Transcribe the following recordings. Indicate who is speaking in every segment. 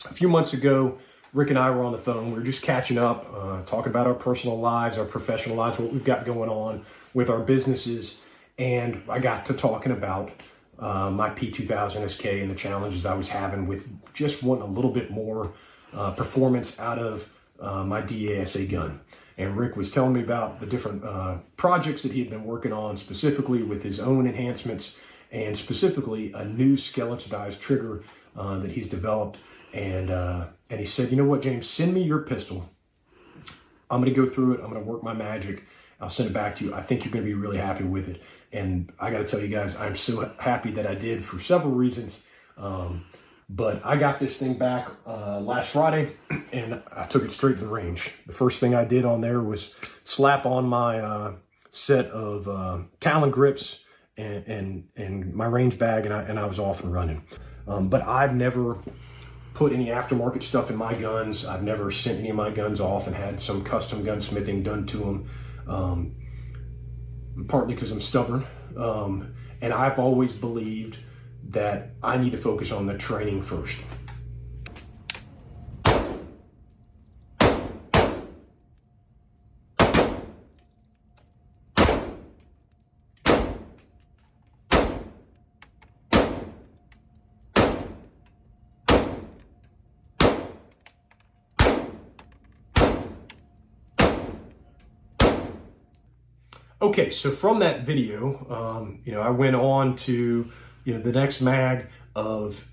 Speaker 1: A few months ago, Rick and I were on the phone. We were just catching up, talking about our personal lives, our professional lives, what we've got going on with our businesses. And I got to talking about my P2000 SK and the challenges I was having with just wanting a little bit more performance out of my DASA gun. And Rick was telling me about the different projects that he had been working on, specifically with his own enhancements and specifically a new skeletonized trigger that he's developed. And he said, you know what, James, send me your pistol. I'm going to go through it. I'm going to work my magic. I'll send it back to you. I think you're going to be really happy with it. And I got to tell you guys, I'm so happy that I did for several reasons. But I got this thing back last Friday and I took it straight to the range. The first thing I did on there was slap on my set of Talon grips and my range bag, and I was off and running. But I've never put any aftermarket stuff in my guns. I've never sent any of my guns off and had some custom gunsmithing done to them, partly because I'm stubborn. And I've always believed that I need to focus on the training first. Okay, so from that video, I went on to, the next mag of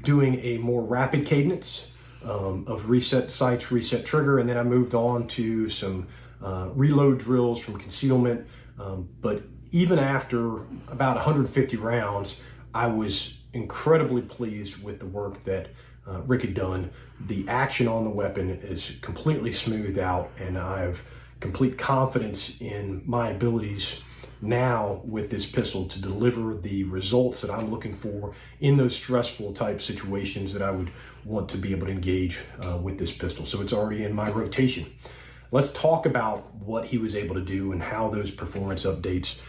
Speaker 1: doing a more rapid cadence of reset sights, reset trigger, and then I moved on to some reload drills from concealment. But even after about 150 rounds, I was incredibly pleased with the work that Rick had done. The action on the weapon is completely smoothed out, and I have complete confidence in my abilities now with this pistol to deliver the results that I'm looking for in those stressful type situations that I would want to be able to engage with this pistol. So it's already in my rotation. Let's talk about what he was able to do and how those performance updates,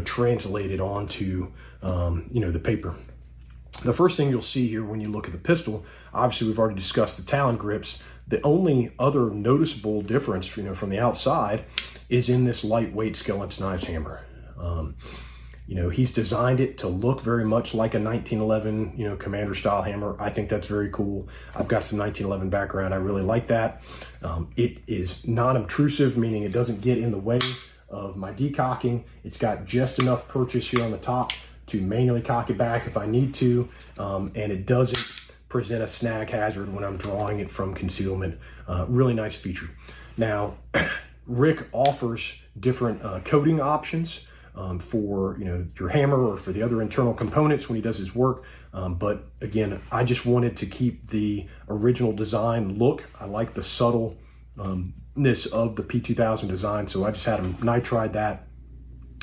Speaker 1: translated onto, the paper. The first thing you'll see here when you look at the pistol, obviously we've already discussed the Talon grips. The only other noticeable difference, from the outside is in this lightweight skeletonized hammer. He's designed it to look very much like a 1911, commander style hammer. I think that's very cool. I've got some 1911 background. I really like that. It is non-obtrusive, meaning it doesn't get in the way of my decocking. It's got just enough purchase here on the top to manually cock it back if I need to. And it doesn't present a snag hazard when I'm drawing it from concealment. Really nice feature. Now, Rick offers different coating options for your hammer or for the other internal components when he does his work. But again, I just wanted to keep the original design look. I like the subtleness of the P2000 design, so I just had him nitride that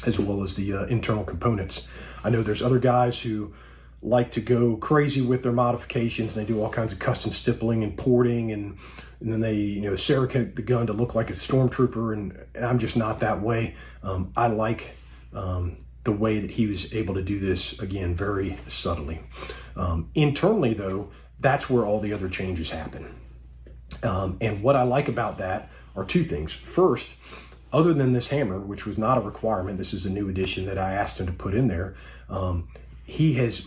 Speaker 1: as well as the internal components. I know there's other guys who like to go crazy with their modifications. They do all kinds of custom stippling and porting, and then they, Cerakote the gun to look like a stormtrooper, and I'm just not that way. I like the way that he was able to do this, again, very subtly. Internally, though, that's where all the other changes happen. And what I like about that are two things. First, other than this hammer, which was not a requirement, this is a new addition that I asked him to put in there, he has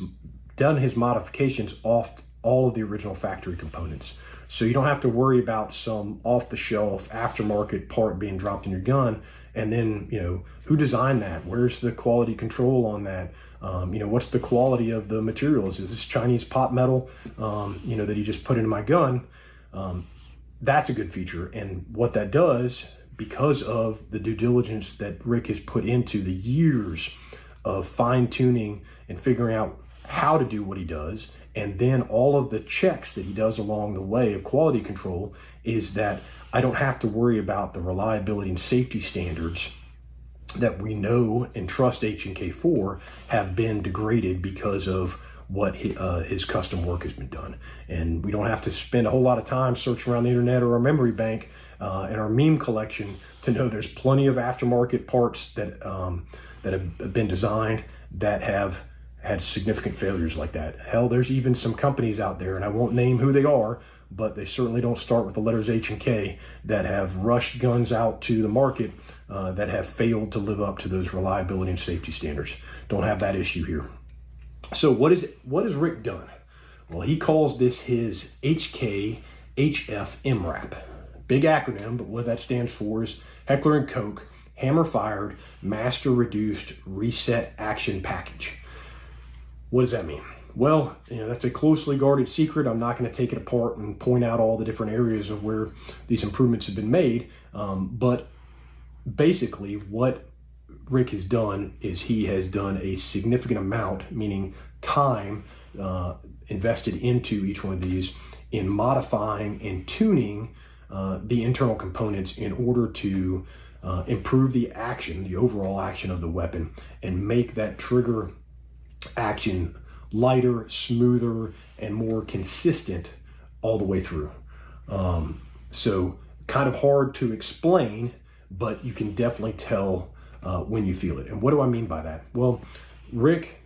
Speaker 1: done his modifications off all of the original factory components. So you don't have to worry about some off-the-shelf aftermarket part being dropped in your gun. And then, who designed that? Where's the quality control on that? What's the quality of the materials? Is this Chinese pot metal, that he just put into my gun? That's a good feature. And what that does, because of the due diligence that Rick has put into the years of fine-tuning and figuring out how to do what he does, and then all of the checks that he does along the way of quality control, is that I don't have to worry about the reliability and safety standards that we know and trust H&K for have been degraded because of what his custom work has been done. And we don't have to spend a whole lot of time searching around the internet or our memory bank and our meme collection to know there's plenty of aftermarket parts that have been designed that have had significant failures like that. Hell, there's even some companies out there, and I won't name who they are, but they certainly don't start with the letters H and K, that have rushed guns out to the market that have failed to live up to those reliability and safety standards. Don't have that issue here. So what has Rick done? Well, he calls this his HK-HF-MRAP. Big acronym, but what that stands for is Heckler Koch Hammer Fired Master Reduced Reset Action Package. What does that mean? Well, that's a closely guarded secret. I'm not going to take it apart and point out all the different areas of where these improvements have been made. But basically what Rick has done is he has done a significant amount, meaning time invested into each one of these in modifying and tuning the internal components in order to improve the action, the overall action of the weapon, and make that trigger action lighter, smoother, and more consistent all the way through. So kind of hard to explain, but you can definitely tell when you feel it. And what do I mean by that? Well, Rick,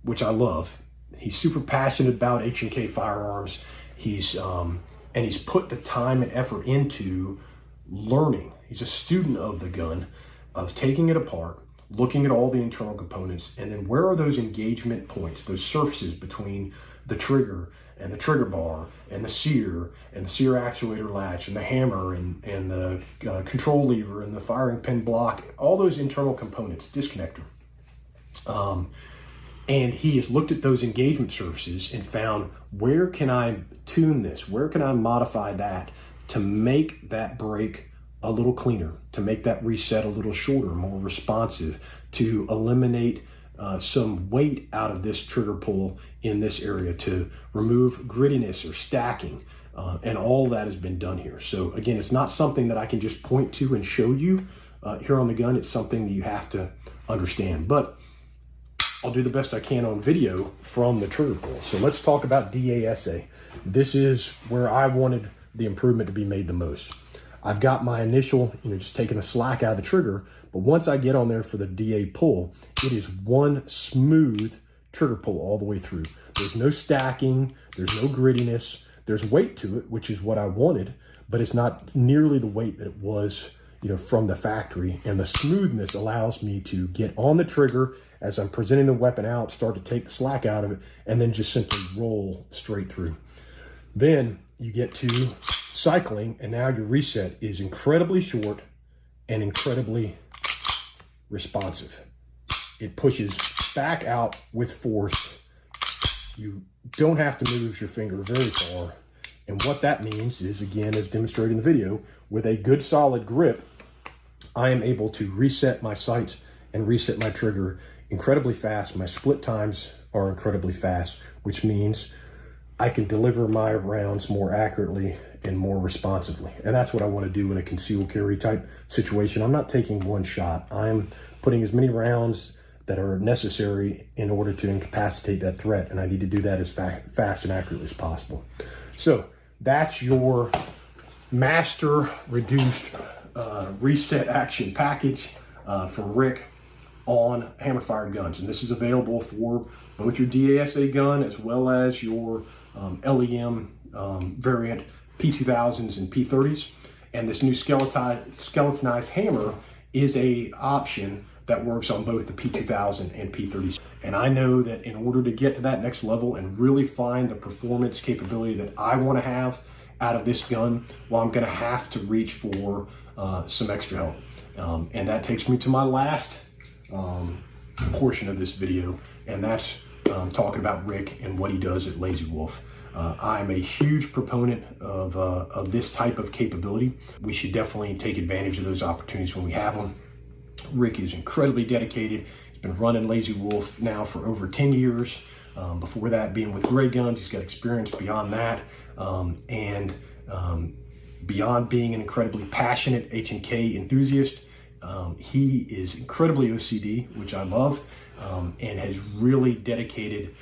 Speaker 1: which I love, he's super passionate about H&K firearms. He's put the time and effort into learning. He's a student of the gun, of taking it apart, looking at all the internal components, and then where are those engagement points, those surfaces between the trigger and the trigger bar and the sear and the sear actuator latch and the hammer and the control lever and the firing pin block, all those internal components, disconnector. And he has looked at those engagement surfaces and found, where can I tune this? Where can I modify that to make that break a little cleaner, to make that reset a little shorter, more responsive, to eliminate some weight out of this trigger pull in this area, to remove grittiness or stacking, and all that has been done here. So again, it's not something that I can just point to and show you here on the gun. It's something that you have to understand, but I'll do the best I can on video from the trigger pull. So let's talk about DASA. This is where I wanted the improvement to be made the most. I've got my initial, just taking the slack out of the trigger, but once I get on there for the DA pull, it is one smooth trigger pull all the way through. There's no stacking, there's no grittiness, there's weight to it, which is what I wanted, but it's not nearly the weight that it was, from the factory. And the smoothness allows me to get on the trigger as I'm presenting the weapon out, start to take the slack out of it, and then just simply roll straight through. Then you get to cycling, and now your reset is incredibly short and incredibly responsive. It pushes back out with force. You don't have to move your finger very far. And what that means is, again, as demonstrated in the video, with a good solid grip, I am able to reset my sights and reset my trigger incredibly fast. My split times are incredibly fast, which means I can deliver my rounds more accurately and more responsively. And that's what I want to do in a concealed carry type situation. I'm not taking one shot. I'm putting as many rounds that are necessary in order to incapacitate that threat. And I need to do that as fast and accurately as possible. So that's your master reduced reset action package from Rick on hammer fired guns. And this is available for both your DASA gun as well as your LEM variant P2000s and P30s. And this new skeletonized hammer is a option that works on both the P2000 and P30s. And I know that in order to get to that next level and really find the performance capability that I want to have out of this gun, well, I'm going to have to reach for some extra help. And that takes me to my last portion of this video, and that's talking about Rick and what he does at Lazy Wolf. I'm a huge proponent of this type of capability. We should definitely take advantage of those opportunities when we have them. Rick is incredibly dedicated. He's been running Lazy Wolf now for over 10 years. Before that, being with Gray Guns, he's got experience beyond that. Beyond being an incredibly passionate H&K enthusiast, he is incredibly OCD, which I love, and has really dedicated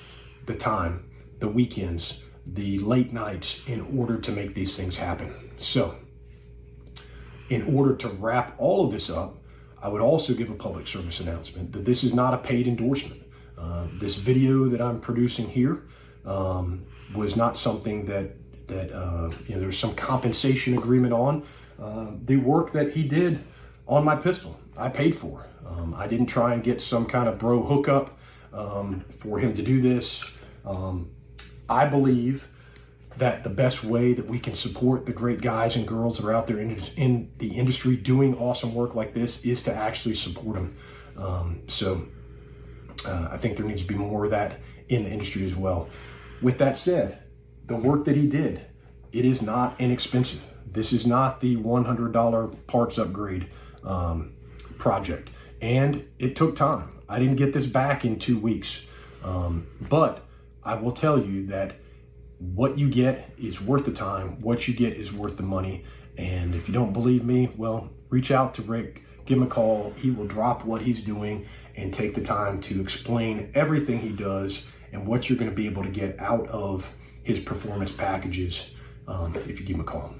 Speaker 1: the time, the weekends, the late nights in order to make these things happen. So in order to wrap all of this up, I would also give a public service announcement that this is not a paid endorsement. This video that I'm producing here was not something that there's some compensation agreement on. The work that he did on my pistol, I paid for. I didn't try and get some kind of bro hookup for him to do this. I believe that the best way that we can support the great guys and girls that are out there in the industry doing awesome work like this is to actually support them. I think there needs to be more of that in the industry as well. With that said, the work that he did, it is not inexpensive. This is not the $100 parts upgrade project. And it took time. I didn't get this back in 2 weeks. But I will tell you that what you get is worth the time. What you get is worth the money. And if you don't believe me, well, reach out to Rick, give him a call. He will drop what he's doing and take the time to explain everything he does and what you're going to be able to get out of his performance packages if you give him a call.